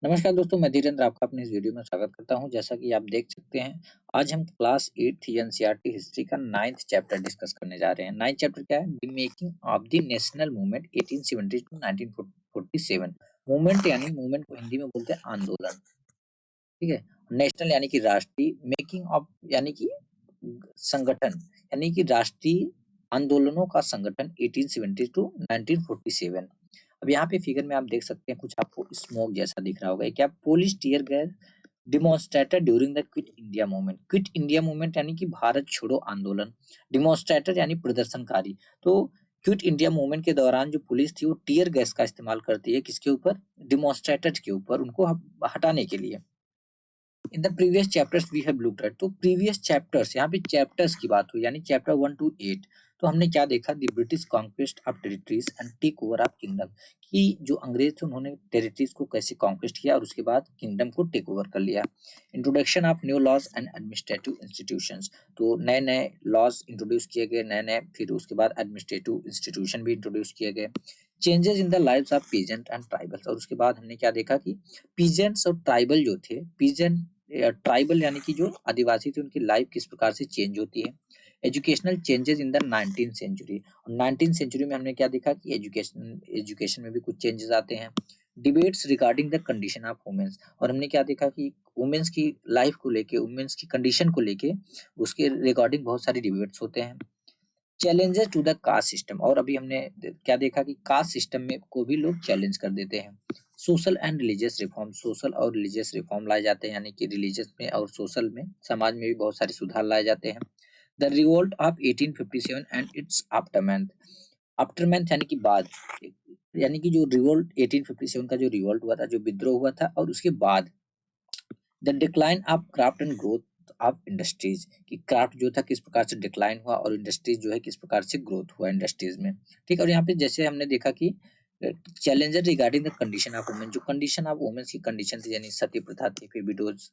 नमस्कार दोस्तों, मैं धीरेन्द्र आपका अपने इस वीडियो में स्वागत करता हूं। जैसा कि आप देख सकते हैं, आज हम क्लास 8th एनसीईआरटी हिस्ट्री का 9th चैप्टर डिस्कस करने जा रहे हैं। 9th चैप्टर क्या है? The making of the national movement 1870 to 1947। Movement यानी मूवमेंट को हिंदी में बोलते हैं आंदोलन, ठीक है। नेशनल यानी कि राष्ट्रीय, मेकिंग ऑफ यानी कि संगठन, यानी कि राष्ट्रीय आंदोलनों का संगठन 1870 टू 1947। अब यहाँ पे फिगर में आप देख सकते हैं, कुछ आपको स्मोक जैसा दिख रहा होगा। ये क्या? Polish tear gas demonstrator during the quit India movement. Quit India movement यानी कि भारत छोड़ो आंदोलन। डिमॉन्स्ट्रेटर यानी प्रदर्शनकारी। तो क्विट इंडिया मूवमेंट के दौरान जो पुलिस थी वो टीयर गैस का इस्तेमाल करती है, किसके ऊपर? डिमॉन्स्ट्रेटर के ऊपर, उनको हटाने के लिए। In the previous chapters we have looked at. तो प्रीवियस चैप्टर्स, यहाँ पे चैप्टर्स की बात हुई, यानी चैप्टर 1 to 8। तो हमने क्या देखा? The British conquest of territories and take over of kingdom, कि जो अंग्रेज थे उन्होंने टेरिटरीज को कैसे कॉन्क्वेस्ट किया और उसके बाद किंगडम को टेक ओवर कर लिया। Introduction of new laws and administrative institutions, तो नए नए लॉज इंट्रोड्यूस किए गए, नए नए, फिर उसके बाद एडमिनिस्ट्रेटिव इंस्टीट्यूशन भी इंट्रोड्यूस किए गए। Changes in the lives of peasant and tribals, और उसके बाद हमने क्या देखा कि पीजेंट्स और ट्राइबल जो थे, पीजेंट ट्राइबल यानी कि जो आदिवासी थे, उनकी लाइफ किस प्रकार से चेंज होती है। Educational changes in the 19th century, और 19th सेंचुरी में हमने क्या देखा कि एजुकेशन में भी कुछ चेंजेस आते हैं। Debates regarding the condition of womens, और हमने क्या देखा कि वुमेन्स की लाइफ को लेके, वुमेन्स की कंडीशन को लेके उसके रिगार्डिंग बहुत सारे डिबेट्स होते हैं। Challenges to the caste system, और अभी हमने क्या देखा कि कास्ट सिस्टम में को भी लोग चैलेंज कर देते हैं। Social and religious reform, social और रिलीजियस रिफॉर्म लाए जाते हैं, यानी कि रिलीजियस में और सोशल में, समाज में भी बहुत सारे सुधार लाए जाते हैं। The revolt of 1857 and it's aftermath, aftermath यानी कि बाद, यानी कि जो रिवोल्ट 1857 का जो रिवोल्ट हुआ था, जो विद्रोह हुआ था, और उसके बाद the decline of craft and growth of industries, कि क्राफ्ट जो था किस प्रकार से डिक्लाइन हुआ और इंडस्ट्रीज जो है किस प्रकार से ग्रोथ हुआ इंडस्ट्रीज में, ठीक है। और यहाँ पे जैसे हमने देखा कि challenger regarding the condition of women, जो कंडीशन ऑफ वुमेन्स की कंडीशन थी, यानी सती प्रथा थी, फिर विडोज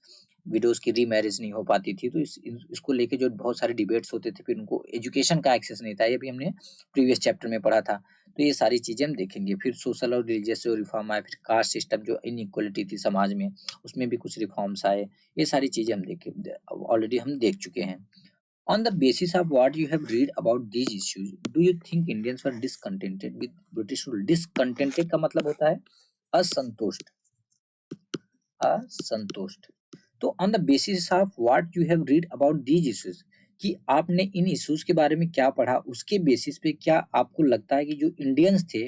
विडोज की रीमैरिज नहीं हो पाती थी, तो इसको लेके जो बहुत सारे डिबेट्स होते थे, फिर उनको एजुकेशन का एक्सेस नहीं था, ये भी हमने प्रीवियस चैप्टर में पढ़ा था। तो ये सारी चीजें हम देखेंगे। फिर सोशल और रिलीजियस जो रिफॉर्म आए, फिर कास्ट सिस्टम जो इनइक्वलिटी थी समाज में, उसमें भी कुछ रिफॉर्म्स आए। ये सारी चीजें हम देखे, ऑलरेडी हम देख चुके हैं। On the basis of what you have read about these issues, do you think Indians were discontented with British rule? Discontented का मतलब होता है असंतुष्ट, असंतुष्ट। तो on the basis of what you have read about these issues, कि आपने इन issues के बारे में क्या पढ़ा, उसके बेसिस पे क्या आपको लगता है कि जो इंडियंस थे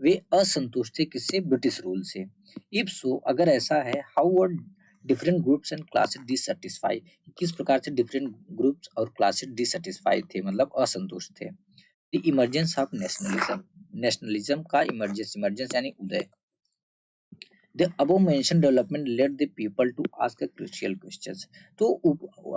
वे असंतुष्ट थे किससे? ब्रिटिश रूल से। इफ सो, अगर ऐसा है, how were different groups and classes dissatisfy, किस प्रकार से डिफरेंट ग्रुप्स और क्लासेस डिससेटिस्फाइड थे, मतलब असंतुष्ट थे। The emergence of nationalism, nationalism का इमर्जेंस, इमर्जेंस यानी उदय। The above mentioned development led the people to ask a crucial questions। तो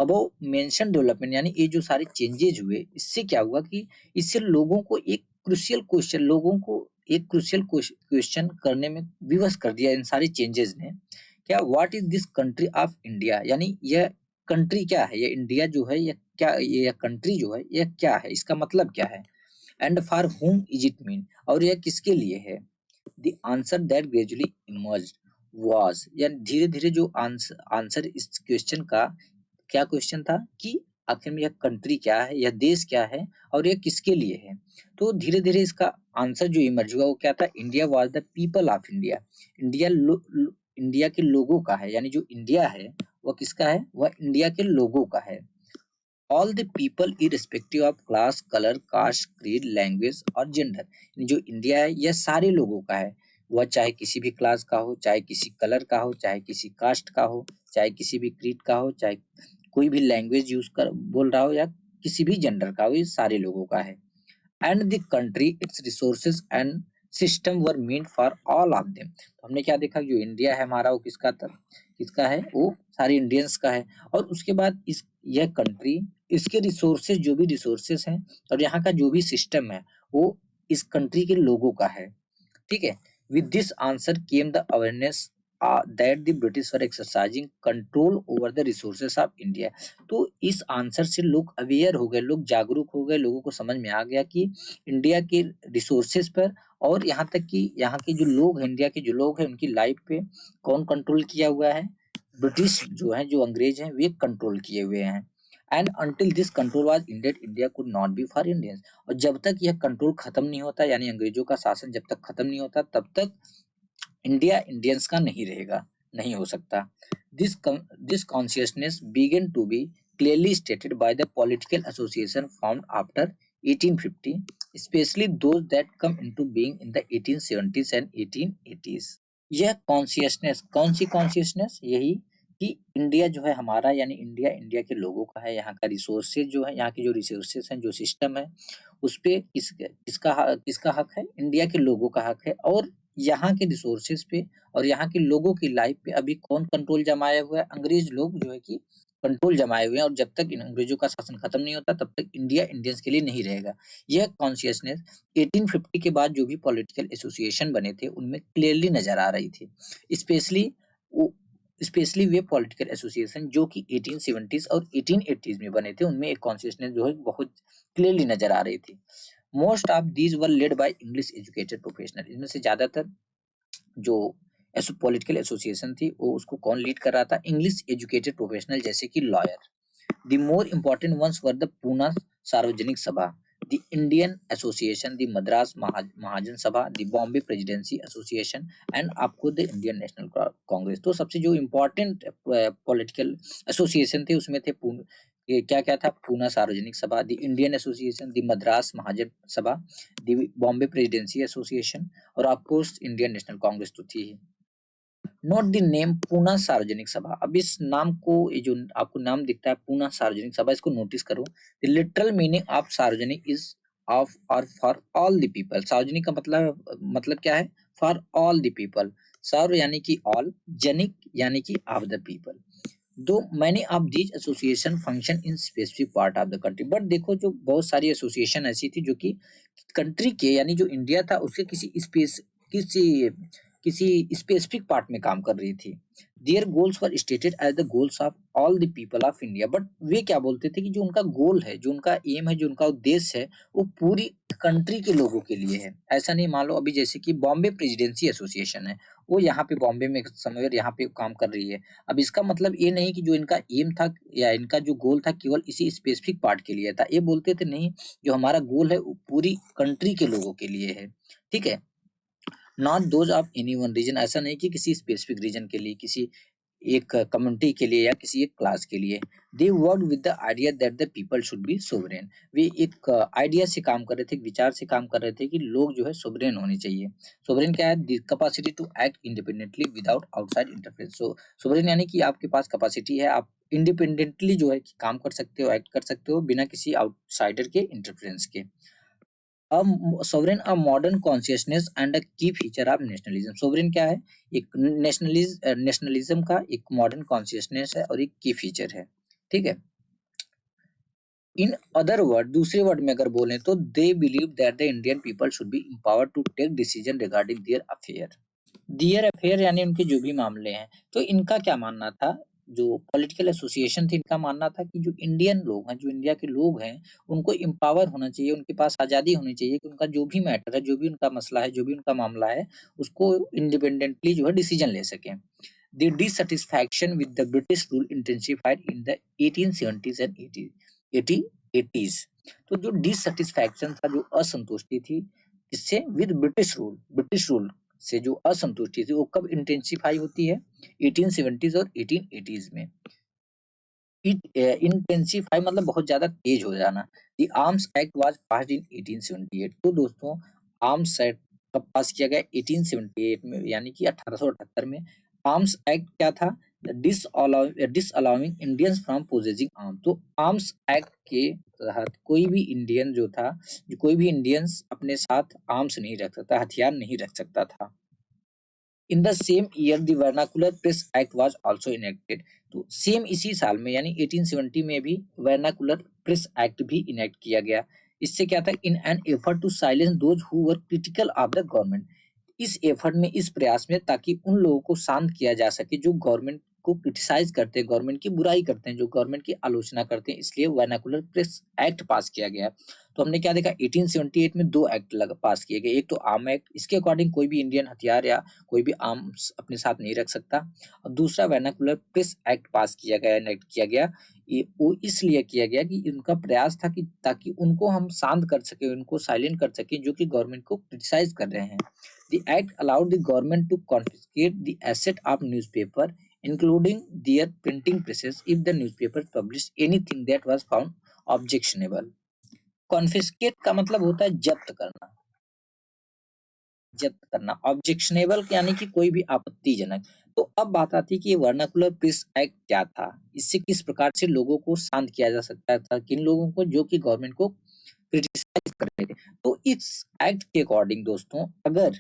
above mentioned development यानी ये जो सारे चेंजेज हुए, इससे क्या हुआ कि इससे लोगों को एक क्रूशियल क्वेश्चन, लोगों को एक क्रूशियल क्वेश्चन करने में विवश कर दिया इन सारे चेंजेस ने। क्या? What is this country of India, यानी यह कंट्री क्या है, यह इंडिया जो है, यह क्या, यह कंट्री जो है यह क्या है, इसका मतलब क्या है। And for whom is it mean, और यह किसके लिए है। The answer that gradually emerged was, यानी धीरे धीरे जो आंसर इस क्वेश्चन का, क्या क्वेश्चन था कि आखिर में यह कंट्री क्या है, यह देश क्या है, और यह किसके लिए है। तो धीरे धीरे इसका आंसर जो इमर्ज हुआ वो क्या था? India was the people of India, India India के लोगों का है, यानी जो इंडिया है वह किसका है? वह इंडिया के लोगों का है। All the people irrespective of class, colour, caste, creed, language और जेंडर, जो इंडिया है यह सारे लोगों का है। वह चाहे किसी भी क्लास का हो, चाहे किसी कलर का हो, चाहे किसी कास्ट का हो, चाहे किसी भी क्रीड का हो, चाहे कोई भी लैंग्वेज यूज कर बोल रहा हो, या किसी भी जेंडर का हो, ये सारे लोगों का है। And the country, it's resources and system were meant for all of them. तो हमने क्या देखा? जो इंडिया है हमारा, वो किसका है? वो सारे इंडियंस का है। और उसके बाद यह कंट्री, इसके रिसोर्सेज, जो भी रिसोर्सेज हैं और यहाँ का जो भी सिस्टम है, वो इस कंट्री के लोगों का है, ठीक है। With this answer came the awareness that the British were exercising control over the resources of India. तो इस आंसर से लोग अवेयर हो गए, लोग जागरूक हो गए, लोगों को समझ में आ गया कि इंडिया के रिसोर्सेज पर और यहाँ तक कि यहाँ के जो लोग हैं, इंडिया के जो लोग हैं, उनकी लाइफ पे कौन कंट्रोल किया हुआ है, ब्रिटिश जो है, जो अंग्रेज हैं, वे कंट्रोल किए हुए हैं। And until this control was ended India could not be for Indians. और जब तक यह कंट्रोल खत्म नहीं होता, यानी अंग्रेजों का शासन जब तक खत्म नहीं होता, तब तक इंडिया इंडियंस का नहीं रहेगा, नहीं हो सकता। This consciousness began to be clearly stated by the political association found after 1850, especially those that come into being in the 1870s and 1880s। यह कॉन्शियसनेस, कौन सी कॉन्शियसनेस? यही कि इंडिया जो है हमारा, यानी इंडिया इंडिया के लोगों का है, यहाँ का रिसोर्सेज जो है, यहाँ के जो रिसोर्सेज हैं, जो सिस्टम है, उस पे किसका हक है? इंडिया के लोगों का हक है। और यहाँ के रिसोर्सेज पे और यहाँ के लोगों की लाइफ पे अभी कौन कंट्रोल जमाया हुआ है? अंग्रेज लोग जो है कि कंट्रोल जमाए हुए हैं। और जब तक इन अंग्रेजों का शासन खत्म नहीं होता, तब तक इंडिया इंडियंस के लिए नहीं रहेगा। यह कॉन्शियसनेस 1850 के बाद जो भी पॉलिटिकल एसोसिएशन बने थे, उनमें क्लियरली नजर आ रही थी। स्पेशली स्पेशली वे पॉलिटिकल एसोसिएशन जो कि 1870s और 1880s में बने थे, उनमें एक कॉन्शियसनेस जो है बहुत क्लियरली नजर आ रही थी। Most of these were led by English educated professional. इनमें से ज्यादातर जो पॉलिटिकल एसोसिएशन थी, वो उसको कौन लीड कर रहा था? इंग्लिश एजुकेटेड प्रोफेशनल, जैसे कि lawyer. The more important ones were the Poona Sarvajanik Sabha, the Indian association, the Madras Mahajan Sabha, the Bombay presidency association and आपको द इंडियन नेशनल कांग्रेस। तो सबसे जो इम्पोर्टेंट पॉलिटिकल एसोसिएशन थे, उसमें थे क्या क्या था? Poona Sarvajanik Sabha, the Indian association, the Madras Mahajan Sabha, the Bombay presidency association और ऑफकोर्स इंडियन नेशनल कांग्रेस तो थी ही। Note the name Poona Sarvajanik Sabha. अब इस नाम को, ये जो आपको नाम दिखता है पूना सार्वजनिक सभा, इसको नोटिस करो। The literal meaning of Sarvajanik is of or for all the people. Sarvajanik का मतलब क्या है? For all the people. सार्व यानी कि ऑल, जनिक यानी कि of the people. Though many of these association function in specific part of the country. But देखो, जो बहुत सारी एसोसिएशन ऐसी थी जो कि कंट्री के, यानी जो इंडिया था उसके किसी स्पेसिफिक पार्ट में काम कर रही थी। Their goals were stated as the goals of all the people of India. But वे क्या बोलते थे कि जो उनका गोल है, जो उनका एम है, जो उनका उद्देश्य है, वो पूरी कंट्री के लोगों के लिए है। ऐसा नहीं, मान लो अभी जैसे कि बॉम्बे प्रेसिडेंसी एसोसिएशन है, वो यहाँ पे बॉम्बे में समय यहाँ पे काम कर रही है। अब इसका मतलब ये नहीं कि जो इनका एम था या इनका जो गोल था केवल इसी स्पेसिफिक पार्ट के लिए था। ये बोलते थे नहीं, जो हमारा गोल है वो पूरी कंट्री के लोगों के लिए है। ठीक है, not those of any one region. ऐसा नहीं कि किसी स्पेसिफिक रीजन के लिए, किसी एक कम्युनिटी के लिए या किसी एक क्लास के लिए। They work with the idea that the people should be sovereign. वे एक आइडिया से काम कर रहे थे, एक विचार से काम कर रहे थे कि लोग जो है सोवरेन होने चाहिए। सोवरेन क्या है? The capacity to act independently without outside interference. So sovereign यानी कि आपके पास कैपेसिटी है, आप इंडिपेंडेंटली जो है काम कर सकते हो, एक्ट कर सकते हो बिना किसी आउटसाइडर के इंटरफेरेंस के। Sovereign a modern consciousness and अ की फीचर ऑफ नेशनलिज्म। सोवरेन क्या है? एक नेशनलिज्म का एक मॉडर्न कॉन्शियसनेस है और एक की फीचर है। ठीक है, इन अदर वर्ड, दूसरे वर्ड में अगर बोलें तो they believe that the Indian people should be empowered to take decision regarding their affair यानी उनके जो भी मामले हैं। तो इनका क्या मानना था? जो पॉलिटिकल एसोसिएशन थी, इनका मानना था कि जो इंडियन लोग हैं, जो इंडिया के लोग हैं, उनको एम्पावर होना चाहिए, उनके पास आज़ादी होनी चाहिए कि उनका जो भी मैटर है, जो भी उनका मसला है, जो भी उनका मामला है, उसको इंडिपेंडेंटली जो है डिसीजन ले सकें। The dissatisfaction with the British rule intensified in the 1870s and 1880s। तो जो डिससेटिस्फैक्शन था, जो असंतुष्टि थी, इससे विद ब्रिटिश रूल से जो असंतुष्टि थी, वो कब इंटेंसिफाई होती है? 1870s और 1880s में। इंटेंसिफाई मतलब बहुत ज्यादा तेज हो जाना। The arms act was passed in 1878। तो दोस्तों, आर्म्स एक्ट कब पास किया गया? 1878 में, यानी कि 1878 में। आर्म्स एक्ट क्या था? डिसअलाउइंग इंडियंस फ्रॉम पोजेसिंग आर्म। तो आर्म्स एक्ट के तहत कोई भी इंडियन जो था, कोई भी इंडियंस अपने साथ आर्म्स नहीं रख सकता, हथियार नहीं रख सकता था। In the same year the vernacular press act was also enacted. तो सेम इसी साल में, यानी 1870 में भी वर्नाकुलर प्रेस एक्ट भी इनेक्ट किया गया। इससे क्या था? In an effort to silence those who were critical of the government. इस एफर्ट में, इस प्रयास में, ताकि उन लोगों को शांत किया जा सके जो गवर्नमेंट को क्रिटिसाइज करते हैं, गवर्नमेंट की बुराई करते हैं, जो गवर्नमेंट की आलोचना करते हैं। इसलिए वर्नाकुलर प्रेस एक्ट पास किया गया। तो हमने क्या देखा, 1878 में 2 एक्ट पास किए गए। एक तो आर्म एक्ट, इसके अकॉर्डिंग कोई भी इंडियन हथियार या कोई भी आर्म्स अपने साथ नहीं रख सकता। और दूसरा वर्नाकुलर प्रेस एक्ट पास किया गया, एनेक्ट किया गया। ये वो इसलिए किया गया कि उनका प्रयास था कि ताकि उनको हम शांत कर सके, उनको साइलेंट कर सके जो कि गवर्नमेंट को क्रिटिसाइज कर रहे हैं। The act allowed the government to confiscate the asset of newspaper, including their printing presses, if the newspapers published anything that was found objectionable. Confiscate का मतलब होता है जब्त करना, जब्त करना। ऑब्जेक्शनेबल यानी कि कोई भी आपत्तिजनक। तो अब बात आती है कि ये वर्नाकुलर प्रेस एक्ट क्या था, इससे किस प्रकार से लोगों को शांत किया जा सकता था, किन लोगों को जो कि गवर्नमेंट को क्रिटिसाइज कर रहे थे। तो इस एक्ट के अकॉर्डिंग दोस्तों, अगर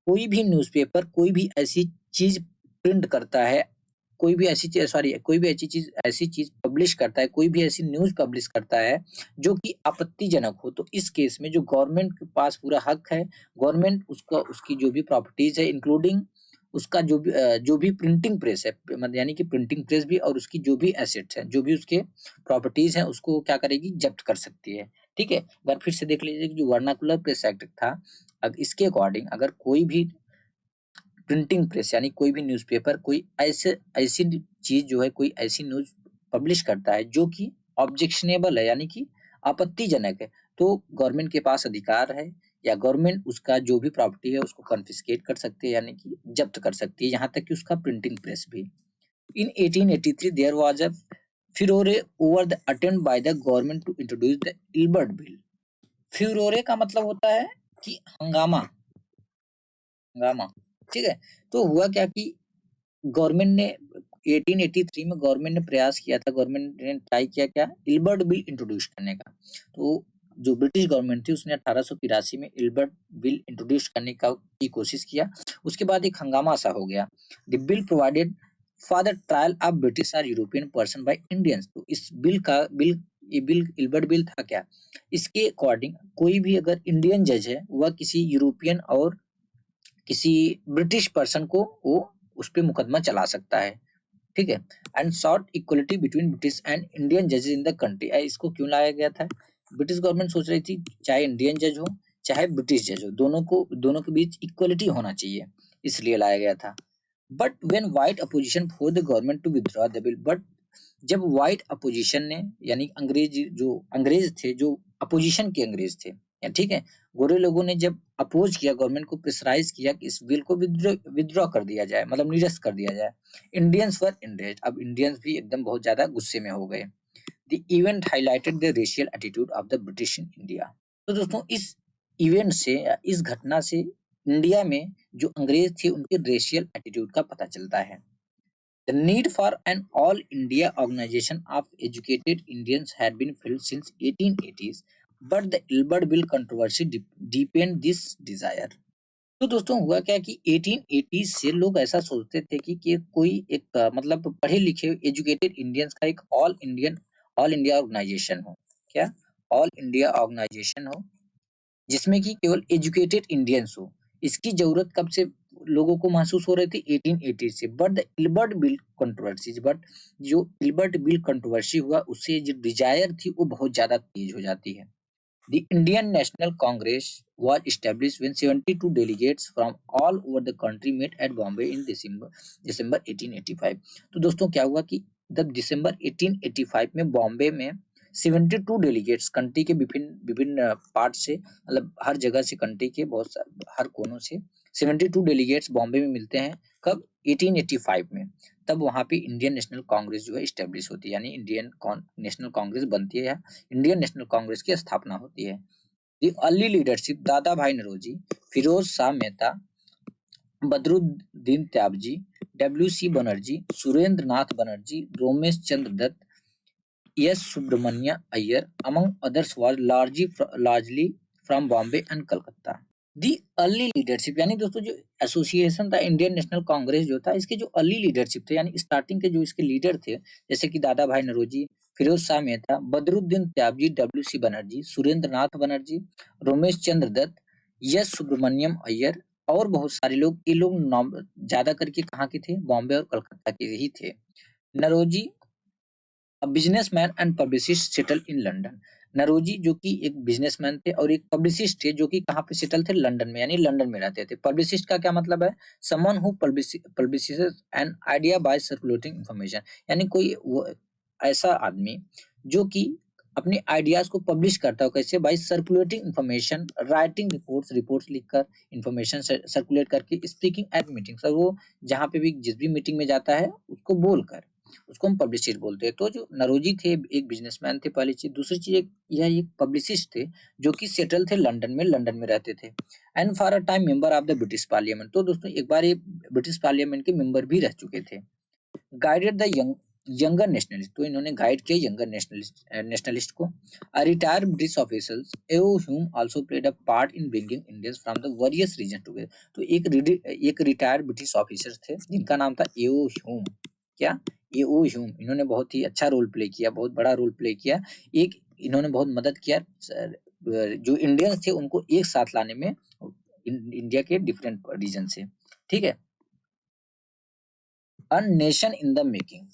कोई भी न्यूज़पेपर कोई भी ऐसी चीज प्रिंट करता है, कोई भी ऐसी चीज कोई भी ऐसी चीज पब्लिश करता है, कोई भी ऐसी न्यूज पब्लिश करता है जो कि आपत्तिजनक हो, तो इस केस में जो गवर्नमेंट के पास पूरा हक है, गवर्नमेंट उसका उसकी जो भी प्रॉपर्टीज है, इंक्लूडिंग उसका जो भी प्रिंटिंग प्रेस है, मतलब यानी कि प्रिंटिंग प्रेस भी, और उसकी जो भी एसेट्स है, जो भी उसके प्रॉपर्टीज हैं, उसको क्या करेगी, जब्त कर सकती है। ठीक है, अगर फिर से देख लीजिए कि जो वर्नाकुलर प्रेस एक्ट था, अब इसके अकॉर्डिंग अगर कोई भी प्रिंटिंग प्रेस यानी कोई भी न्यूज़पेपर कोई ऐसी चीज जो है, कोई ऐसी न्यूज पब्लिश करता है जो कि ऑब्जेक्शनेबल है, यानी कि आपत्तिजनक है, तो गवर्नमेंट के पास अधिकार है, या गवर्नमेंट उसका जो भी प्रॉपर्टी है उसको कॉन्फिस्केट कर सकती है, यानी कि जब्त कर सकती है, यहाँ तक कि उसका प्रिंटिंग प्रेस भी। In 1883 there was a furore over the attempt by the government to introduce the Ilbert bill। फ्यूरोरे का मतलब होता है कि हंगामा, हंगामा। ठीक है, तो हुआ क्या कि गवर्नमेंट ने 1883 में गवर्नमेंट ने प्रयास किया था, गवर्नमेंट ने ट्राई किया क्या, इल्बर्ट बिल इंट्रोड्यूस करने का। तो जो ब्रिटिश गवर्नमेंट थी उसने 1883 में इल्बर्ट बिल इंट्रोड्यूस करने का की कोशिश किया। उसके बाद एक हंगामा सा हो गया। The bill provided for the trial of British और यूरोपियन पर्सन बाय इंडियंस। तो इस बिल ये बिल इल्बर्ट बिल था क्या, इसके अकॉर्डिंग कोई भी अगर इंडियन जज है वह किसी यूरोपियन और किसी ब्रिटिश पर्सन को वो उस पर मुकदमा चला सकता है। ठीक है, and sort equality between British and Indian जजेस इन द कंट्री। इसको क्यों लाया गया था, ब्रिटिश गवर्नमेंट सोच रही थी चाहे इंडियन जज हो चाहे ब्रिटिश जज हो, दोनों के बीच इक्वलिटी होना चाहिए, इसलिए लाया गया था। But when white opposition for the government to withdraw the bill, but जब व्हाइट अपोजिशन ने, यानी अंग्रेज थे, जो अपोजिशन के अंग्रेज थे, ठीक है, गोरे लोगों ने जब अपोज किया, गवर्नमेंट को प्रेशराइज किया कि इस बिल को विथड्रॉ कर दिया जाए, मतलब निरस्त कर दिया जाए। इंडियंस वर एनरेज्ड, अब इंडियंस भी एकदम बहुत ज्यादा गुस्से में हो गए। The event highlighted the racial attitude of the British in India. तो दोस्तों इस इवेंट से, इस घटना से इंडिया में जो अंग्रेज थे उनके रेशियल एटीट्यूड का पता चलता है। The need for an all-India organization of educated Indians had been felt since 1880s, but the Ilbert Bill controversy deepened this desire। तो दोस्तों हुआ क्या कि 1880 से लोग ऐसा सोचते थे कि कोई एक मतलब पढ़े लिखे एजुकेटेड इंडियंस का एक ऑल इंडिया ऑर्गेनाइजेशन हो। क्या, ऑल इंडिया ऑर्गेनाइजेशन हो जिसमें कि केवल एजुकेटेड इंडियंस हो। इसकी जरूरत कब से लोगों को महसूस हो रही थी, 1880 से। But the Ilbert bill controversy, but जो इल्बर्ट बिल कंट्रोवर्सी हुआ उससे जो डिजायर थी वो बहुत ज्यादा तेज हो जाती है। The Indian National Congress was established when 72 delegates from all over the country met at Bombay in December 1885। तो दोस्तों क्या हुआ कि जब दिसंबर 1885 में बॉम्बे में 72 डेलीगेट्स कंट्री के विभिन्न विभिन्न पार्ट से, मतलब हर जगह से, कंट्री के हर कोनों से 72 डेलीगेट्स बॉम्बे में मिलते हैं। कब, 1885 में। तब वहां पे इंडियन नेशनल कांग्रेस जो है स्टेब्लिश होती है, यानी इंडियन नेशनल कांग्रेस बनती है, या इंडियन नेशनल कांग्रेस की स्थापना होती है। दी early leadership Dadabhai Naoroji, Pherozeshah Mehta, Badruddin Tyabji, W C. Banerjee, Surendranath Banerjee, Romesh Chandra Dutt, S. Subramania Iyer among others was largely from Bombay and Calcutta। The early leadership यानी दोस्तों जो एसोसिएशन था इंडियन नेशनल कांग्रेस जो था, इसके जो अर्ली लीडरशिप थे, यानी स्टार्टिंग के जो इसके लीडर थे, जैसे कि दादा भाई Naoroji, Pherozeshah Mehta, Badruddin Tyabji, W C. Banerjee, Surendranath Banerjee, Romesh Chandra Dutt, S. Subramaniam Iyer और बहुत सारे लोग, ये लोग ज्यादा करके कहाँ के थे, बॉम्बे और कलकत्ता के ही थे। Naoroji a businessman and publicist settle in London. Naoroji जो कि एक बिजनेसमैन थे और एक पब्लिसिस्ट थे जो कि कहाँ पे सेटल थे, लंदन में, यानी लंदन में रहते थे। पब्लिसिस्ट का क्या मतलब है, someone who publicises an idea by circulating information, यानी कोई वो ऐसा आदमी जो कि अपने आइडियाज को पब्लिश करता हो, कैसे, by circulating information, writing reports लिखकर, इंफॉर्मेशन सर्कुलेट करके, स्पीकिंग एट मीटिंग्स, और वो जहाँ पे भी जिस भी मीटिंग में जाता है उसको बोलकर, उसको हम पब्लिसिस्ट बोलते हैं। तो जो नरोजी थे एक बिजनेसमैन थे, पहली चीज। दूसरी चीज यह एक पब्लिसिस्ट थे जो कि सेटल थे लंदन में रहते थे। And for a time member of the British parliament, तो दोस्तों एक बार ये ब्रिटिश पार्लियामेंट के मेंबर भी रह चुके थे। गाइडेड द यंगर नेशनलिस्ट, तो इन्होंने गाइड किया यंगर नेशनलिस्ट को। Retired British officers A O Hume also played a part in bringing Indians from the various region together, तो एक रिटायर्ड ब्रिटिश ऑफिसर थे जिनका नाम था एओ ह्यूम। क्या, एओ ह्यूम, इन्होंने बहुत ही अच्छा रोल प्ले किया, बहुत बड़ा रोल प्ले किया। एक इन्होंने बहुत मदद किया जो इंडियंस थे उनको एक साथ लाने में, इंडिया के डिफरेंट रीजन से। ठीक है। A nation in the making,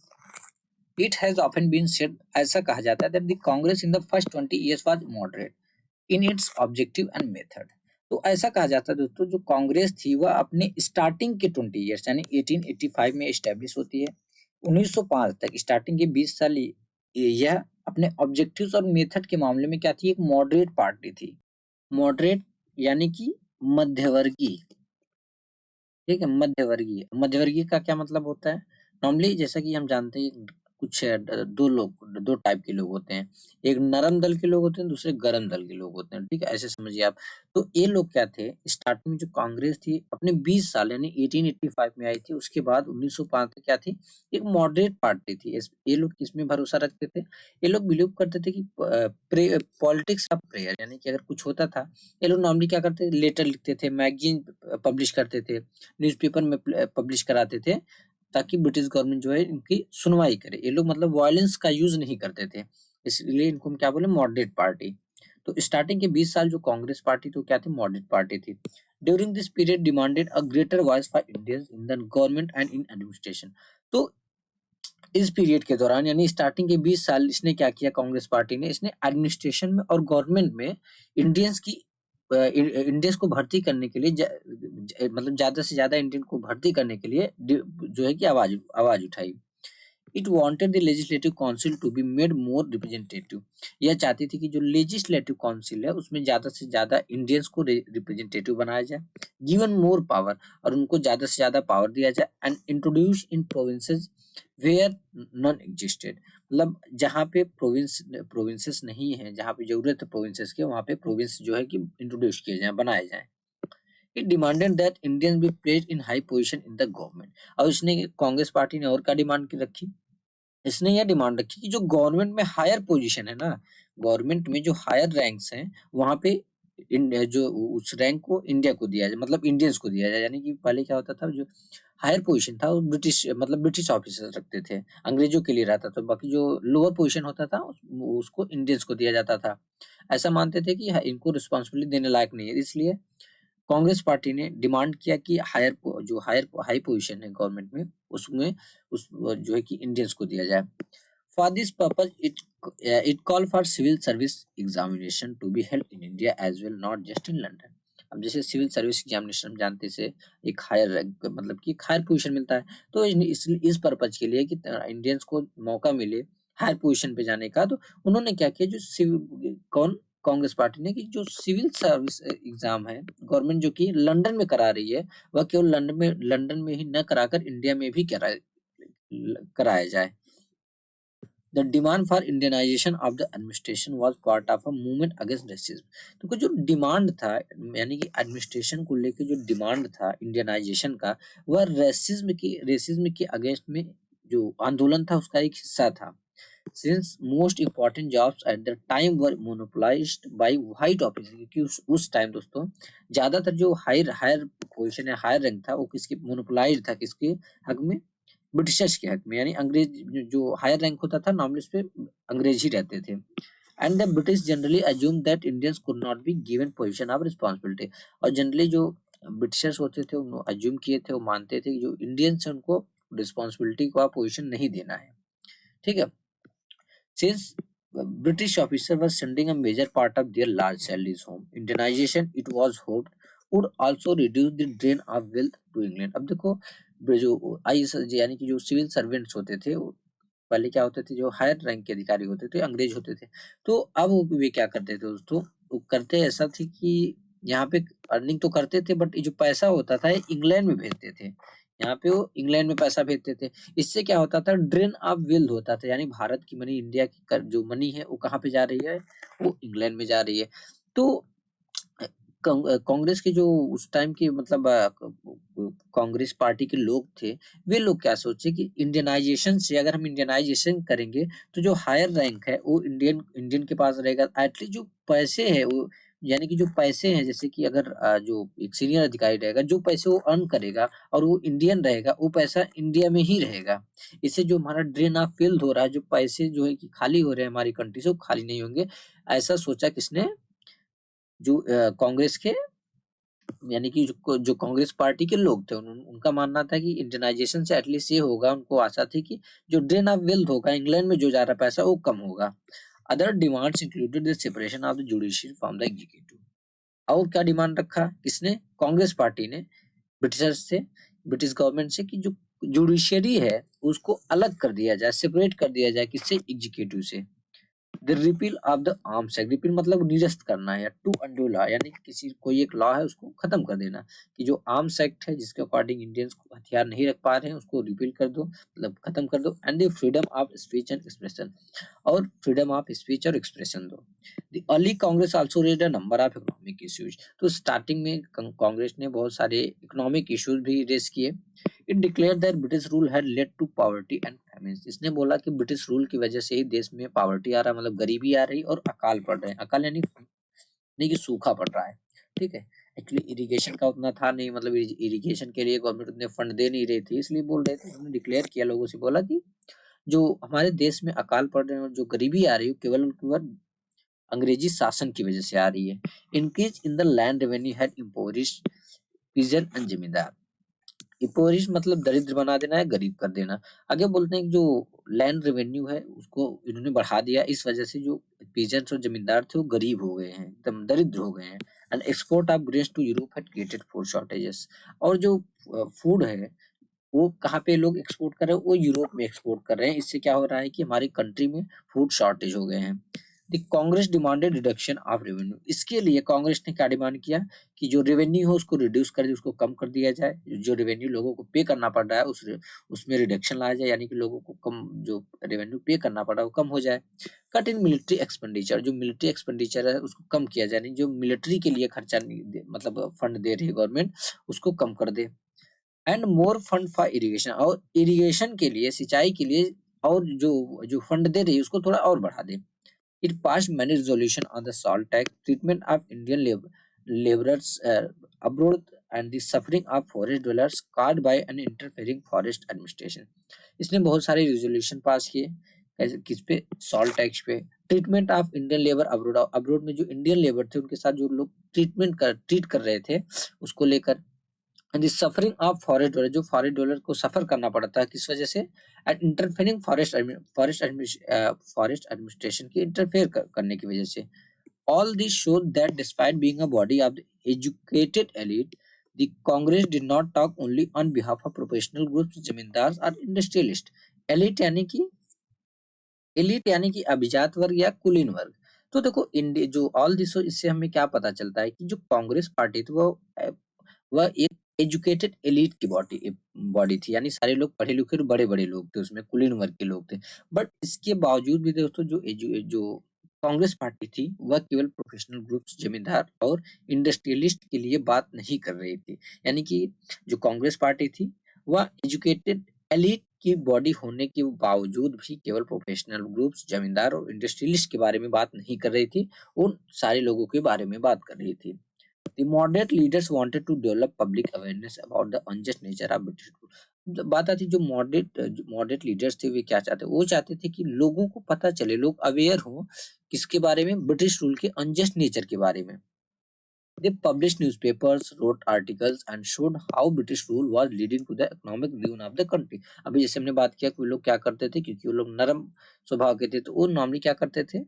it has often been said, ऐसा कहा जाता है that the Congress in the first 20 years was moderate in its objective and method. तो ऐसा कहा जाता है दोस्तों, जो कांग्रेस थी वह अपने स्टार्टिंग के 20 इयर्स यानी 1885 में एस्टेब्लिश होती है, 1905 तक, स्टार्टिंग के 20 साल यह अपने ऑब्जेक्टिव्स और मेथड के मामले में क्या थी, एक मॉडरेट पार्टी थी। मॉडरेट यानी कि मध्यवर्गीय। ठीक है, मध्यवर्गीय। मध्यवर्गीय का क्या मतलब होता है, नॉर्मली जैसा कि हम जानते हैं कुछ दो टाइप के लोग होते हैं, एक नरम दल के लोग होते हैं, दूसरे गरम दल के लोग होते हैं। ठीक है, ऐसे समझिए आप। तो ये लोग क्या थे, स्टार्टिंग में जो कांग्रेस थी अपने 20 साल यानी 1885 में आई थी, उसके बाद 1905 तक क्या थी, एक मॉडरेट पार्टी थी। ये लोग किसमें भरोसा रखते थे, ये लोग बिलीव करते थे कि पॉलिटिक्स ऑफ प्रेयर, यानी कि अगर कुछ होता था, ये लोग नॉर्मली क्या करते थे, लेटर लिखते थे, मैगजीन पब्लिश करते थे, न्यूज़पेपर में पब्लिश कराते थे, ताकि ब्रिटिश गवर्नमेंट जो है इनकी सुनवाई करे। ये लोग मतलब वायलेंस का यूज नहीं करते थे, इसलिए इनको हम क्या बोले, मॉडरेट पार्टी। तो स्टार्टिंग के 20 साल जो कांग्रेस पार्टी तो क्या थी, मॉडरेट पार्टी थी। During this period demanded a greater voice for Indians in the government and in administration. तो इस पीरियड के दौरान यानी स्टार्टिंग के 20 साल इसने क्या किया, कांग्रेस पार्टी ने, इसने एडमिनिस्ट्रेशन में और गवर्नमेंट में इंडियंस की इंडियंस को भर्ती करने के लिए मतलब ज्यादा से ज्यादा इंडियन को भर्ती करने के लिए जो है कि आवाज आवाज उठाई। It wanted the legislative council to be made more representative, यह चाहती थी कि जो लेजिस्लेटिव काउंसिल है उसमें ज्यादा से ज्यादा इंडियंस को रिप्रेजेंटेटिव बनाया जाए, गिवन मोर पावर, और उनको ज्यादा से ज्यादा पावर दिया जाए, and introduce in provinces where none existed, मतलब जहाँ पे प्रोविंसेस नहीं है, जहाँ पे जरूरत है प्रोविंसेस के, वहाँ पे प्रोविंस जो है कि इंट्रोड्यूस किए जाए, बनाए जाए। It demanded that Indians be placed in high position in the government, और इसने कांग्रेस पार्टी ने और क्या डिमांड की रखी, इसने यह डिमांड रखी कि जो गवर्नमेंट में हायर पोजीशन है ना, गवर्नमेंट में जो हायर रैंक्स हैं वहां पे जो उस रैंक को इंडिया को दिया जाए, मतलब इंडियंस को दिया जाए। यानी कि पहले क्या होता था, जो हायर पोजीशन था वो ब्रिटिश ऑफिसर्स रखते थे, अंग्रेजों के लिए रहता था, बाकी जो लोअर पोजीशन होता था उसको इंडियंस को दिया जाता था। ऐसा मानते थे कि इनको रिस्पॉन्सिबिलिटी देने लायक नहीं है, इसलिए कांग्रेस पार्टी ने डिमांड किया कि हायर हाई पोजीशन है गवर्नमेंट में, उसमें उस जो है कि इंडियंस को दिया जाए। For this purpose it call for civil service examination to be held in India as well, not just in London. अब जैसे सिविल सर्विस एग्जामिनेशन हम जानते से एक हायर रैंक, मतलब कि हायर पोजीशन मिलता है, तो इस पर्पज के लिए कि इंडियंस को मौका मिले हायर पोजीशन पे जाने का, तो उन्होंने क्या किया, जो कौन, कांग्रेस पार्टी ने, कि जो सिविल सर्विस एग्जाम है गवर्नमेंट जो कि लंदन में करा रही है, वह केवल लंदन में ही न कराकर इंडिया में भी कराया जाए। The demand for Indianization of the administration was part of a movement against racism। तो जो डिमांड था, यानी कि एडमिनिस्ट्रेशन को लेके जो डिमांड था इंडियनाइजेशन का, वह रेसिज्म के अगेंस्ट में जो आंदोलन था उसका एक हिस्सा था। Since most important jobs at the time were monopolized by white officers, क्योंकि उस टाइम दोस्तों ज्यादातर जो हायर हायर पोजीशन है, हायर रैंक था, वो किसके मोनोपोलाइज था, किसके हक में, ब्रिटिशर्स के हक में, यानी अंग्रेज जो हायर रैंक होता था नॉर्मली उस पे अंग्रेज ही रहते थे। And the British generally assume that Indians could not be given position of responsibility, और जनरली जो ब्रिटिशर्स होते थे उन्होंने अज्यूम किए थे, वो मानते थे कि जो इंडियंस है उनको रिस्पॉन्सिबिलिटी का पोजीशन नहीं देना है, ठीक है। Since British officers were sending a major part of their large salaries home, Indianization it was hoped would also reduce the drain of wealth to England. अब देखो जो आई यानी कि जो सिविल सर्वेंट्स होते थे पहले क्या होते थे, जो हायर रैंक के अधिकारी होते थे अंग्रेज होते थे, तो अब वे क्या करते थे दोस्तों, वो करते ऐसा थे कि यहाँ पे अर्निंग तो करते थे बट ये जो पैसा होता था ये इंग्लैंड में भेजते थे, यहाँ पे वो इंग्लैंड में पैसा भेजते थे। इससे क्या होता था, ड्रेन ऑफ वेल्थ होता था, यानी भारत की मनी, इंडिया की जो मनी है वो कहाँ पे जा रही है, वो इंग्लैंड में जा रही है। तो कांग्रेस के जो उस टाइम के मतलब कांग्रेस पार्टी के लोग थे, वे लोग क्या सोचे कि इंडियनाइजेशन से अगर हम इंडियनाइजेशन करेंगे तो जो हायर रैंक है वो इंडियन इंडियन के पास रहेगा, एटलीस्ट जो पैसे है वो, यानी कि जो पैसे हैं जैसे कि अगर जो एक सीनियर अधिकारी रहेगा जो पैसे वो अर्न करेगा और वो इंडियन रहेगा, वो पैसा इंडिया में ही रहेगा। इससे जो हमारा ड्रेन ऑफ वेल्थ हो रहा है, जो पैसे जो है कि खाली हो रहे हैं हमारी कंट्री से, वो खाली नहीं होंगे। ऐसा सोचा किसने, जो कांग्रेस के, यानी कि जो कांग्रेस पार्टी के लोग थे उनका मानना था कि इंडियनाइजेशन से एटलीस्ट ये होगा, उनको आशा थी कि जो ड्रेन ऑफ वेल्थ होगा इंग्लैंड में जो जा रहा पैसा वो कम होगा। Other demands included the separation of the judicial from the executive. और क्या डिमांड रखा किसने, कांग्रेस पार्टी ने, ब्रिटिशर्स से, ब्रिटिश गवर्नमेंट से, कि जो जुडिशरी है उसको अलग कर दिया जाए, सेपरेट कर दिया जाए, किससे, एग्जीक्यूटिव से। The repeal of the arms act, repeal मतलब निरस्त करना है, या टू अंडू लॉ, यानी कि किसी कोई एक लॉ है उसको खत्म कर देना, कि जो आर्म्स एक्ट है जिसके अकॉर्डिंग इंडियंस को हथियार नहीं रख पा रहे हैं उसको रिपील कर दो, मतलब खत्म कर दो। And the freedom of speech and expression, और फ्रीडम ऑफ स्पीच और एक्सप्रेशन दो। The early Congress also raise a number of economic issues, तो स्टार्टिंग में कांग्रेस ने बहुत सारे इकोनॉमिक इश्यूज भी रेज किए। It declare that British rule had led to poverty and famine, इसने बोला कि ब्रिटिश रूल की वजह से ही देश में पॉवर्टी आ रहा है, मतलब गरीबी आ रही और अकाल पड़ रहे हैं, अकाल यानी नहीं कि सूखा पड़ रहा है, ठीक है। एक्चुअली इरिगेशन का उतना था नहीं, मतलब इरिगेशन के लिए गवर्नमेंट उतने फंड दे नहीं रही थी, इसलिए बोल रहे थे, उन्होंने डिक्लेयर किया, लोगों से बोला कि जो हमारे देश में अकाल पड़ रहे हैं और जो गरीबी आ रही है केवल अंग्रेजी शासन की वजह से आ रही है। Increase in the land revenue had impoverished peasants and zamindar, impoverish मतलब दरिद्र बना देना है, गरीब कर देना। आगे बोलते हैं कि जो लैंड रेवेन्यू है उसको इन्होंने बढ़ा दिया, इस वजह से जो पीजेंट्स और जमींदार थे वो गरीब हो गए हैं, एकदम दरिद्र हो गए हैं। And export of grains to Europe had created food shortages, और जो फूड है वो कहाँ पे लोग एक्सपोर्ट कर रहे हैं, वो यूरोप में एक्सपोर्ट कर रहे हैं, इससे क्या हो रहा है कि हमारी कंट्री में फूड शॉर्टेज हो गए हैं। The Congress demanded reduction of revenue, इसके लिए कांग्रेस ने क्या डिमांड किया कि जो रेवेन्यू हो उसको रिड्यूस कर दे, उसको कम कर दिया जाए, जो रेवेन्यू लोगों को पे करना पड़ रहा है उसमें रिडक्शन लाया जाए, यानी कि लोगों को कम जो रेवेन्यू पे करना पड़ रहा है वो कम हो जाए। कट इन मिलिट्री एक्सपेंडिचर, जो मिलिट्री एक्सपेंडिचर है उसको कम किया जाए, यानी जो मिलिट्री के लिए खर्चा नहीं मतलब फंड दे रही है गवर्नमेंट उसको कम कर दे। And more fund for irrigation, और इरिगेशन के लिए, सिंचाई के लिए और जो जो फंड दे रही है उसको थोड़ा और बढ़ा दे। It pass many resolution on the salt tax, treatment of Indian labourers abroad and the suffering of forest dwellers caused by an interfering forest administration. इसने बहुत सारे रेजोल्यूशन पास किए, किस पे, सॉल्ट टैक्स पे, treatment of Indian labour abroad, abroad में जो Indian labour थे उनके साथ जो लोग ट्रीट कर रहे थे उसको लेकर। And the suffering of forest dollar, जो फॉरेस्ट डॉलर को सफर करना पड़ता है किस वजह से, एंड इंटरफेयरिंग फॉरेस्ट एडमिनिस्ट्रेशन की इंटरफेयर करने की वजह से। All this show that despite being a body of the educated elite, the Congress did not talk only on behalf of professional groups, जमींदार और इंडस्ट्रियलिस्ट। एलिट यानी कि अभिजात वर्ग या कुलीन वर्ग। तो देखो इंडिया जो ऑल दिस, इससे हमें क्या पता चलता है कि जो कांग्रेस पार्टी थी वह एक एजुकेटेड एलिट की बॉडी थी, यानी सारे लोग पढ़े लिखे और बड़े बड़े लोग थे, उसमें कुलीन वर्ग के लोग थे। बट इसके बावजूद भी दोस्तों जो कांग्रेस पार्टी थी वह केवल प्रोफेशनल ग्रुप्स, जमींदार और इंडस्ट्रियलिस्ट के लिए बात नहीं कर रही थी, यानी कि जो कांग्रेस पार्टी थी वह एजुकेटेड एलिट की बॉडी होने के बावजूद भी केवल प्रोफेशनल ग्रुप्स, जमींदार और इंडस्ट्रियलिस्ट के बारे में बात नहीं कर रही थी, उन सारे लोगों के बारे में बात कर रही थी। The moderate leaders wanted to develop public awareness about the unjust nature of British rule. जब बात आती जो मॉडरेट लीडर्स थे वे क्या चाहते, वो चाहते थे कि लोगों को पता चले, लोग अवेयर हो किसके बारे में, ब्रिटिश रूल के अनजस्ट नेचर के बारे में। They published newspapers, wrote articles and showed how British rule was leading to the economic ruin of the country. अभी जैसे हमने बात किया कि वो लोग क्या करते थे, क्योंकि वो लोग नरम स्वभाव के थे, तो वो नॉर्मली क्या करते थे,